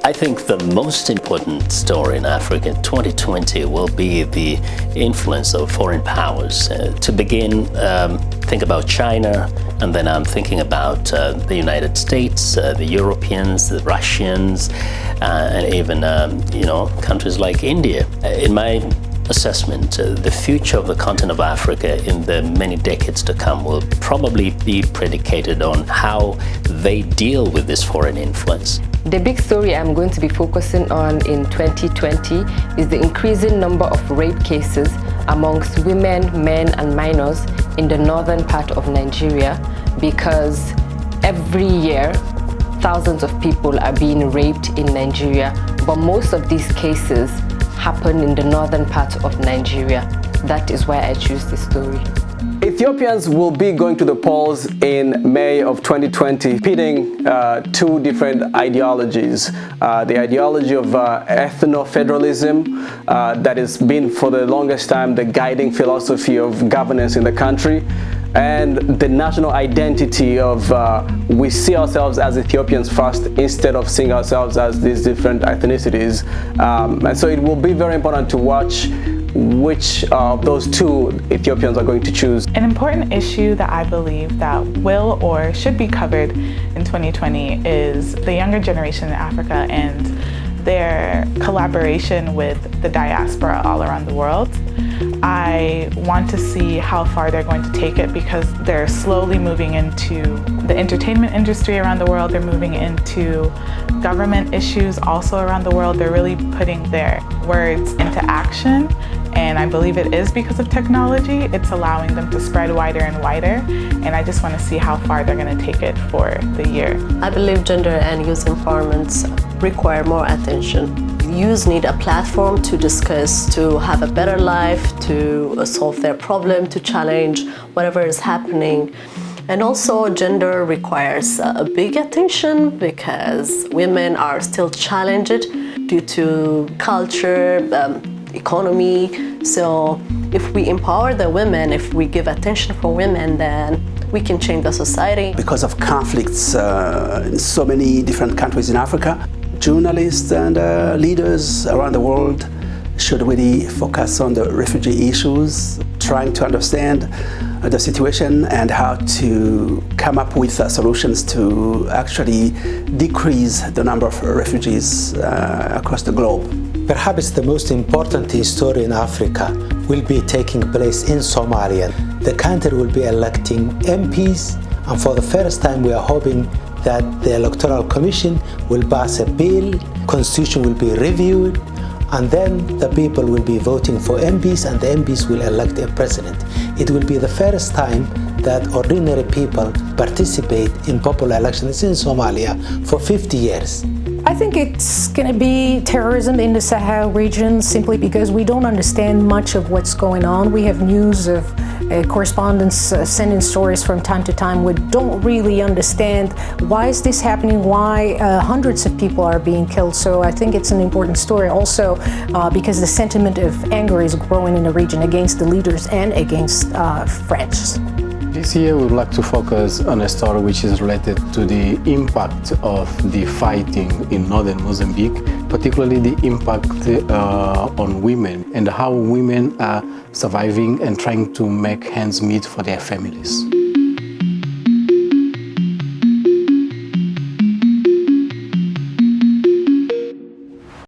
I think the most important story in Africa in 2020 will be the influence of foreign powers. To begin, think about China, and then I'm thinking about the United States, the Europeans, the Russians, and even countries like India. In my assessment, the future of the continent of Africa in the many decades to come will probably be predicated on how they deal with this foreign influence. The big story I'm going to be focusing on in 2020 is the increasing number of rape cases amongst women, men, and minors in the northern part of Nigeria, because every year thousands of people are being raped in Nigeria, but most of these cases happen in the northern part of Nigeria. That is why I choose this story. Ethiopians will be going to the polls in May of 2020, pitting two different ideologies. The ideology of ethno-federalism that has been for the longest time the guiding philosophy of governance in the country, and the national identity of we see ourselves as Ethiopians first instead of seeing ourselves as these different ethnicities. And so it will be very important to watch which of those two Ethiopians are going to choose. An important issue that I believe that will or should be covered in 2020 is the younger generation in Africa and their collaboration with the diaspora all around the world. I want to see how far they're going to take it, because they're slowly moving into the entertainment industry around the world. They're moving into government issues also around the world. They're really putting their words into action. And I believe it is because of technology. It's allowing them to spread wider and wider. And I just want to see how far they're going to take it for the year. I believe gender and youth empowerment require more attention. Youth need a platform to discuss, to have a better life, to solve their problem, to challenge whatever is happening. And also gender requires a big attention, because women are still challenged due to culture, economy. So if we empower the women, if we give attention for women, then we can change the society. Because of conflicts in so many different countries in Africa, journalists and leaders around the world should really focus on the refugee issues, trying to understand the situation and how to come up with solutions to actually decrease the number of refugees across the globe. Perhaps the most important story in Africa will be taking place in Somalia. The country will be electing MPs, and for the first time we are hoping that the Electoral Commission will pass a bill, constitution will be reviewed, and then the people will be voting for MPs, and the MPs will elect a president. It will be the first time that ordinary people participate in popular elections in Somalia for 50 years. I think it's going to be terrorism in the Sahel region, simply because we don't understand much of what's going on. We have news of correspondents sending stories from time to time. We don't really understand why is this happening, why hundreds of people are being killed. So I think it's an important story also because the sentiment of anger is growing in the region against the leaders and against friends. This year we would like to focus on a story which is related to the impact of the fighting in northern Mozambique, particularly the impact on women and how women are surviving and trying to make ends meet for their families.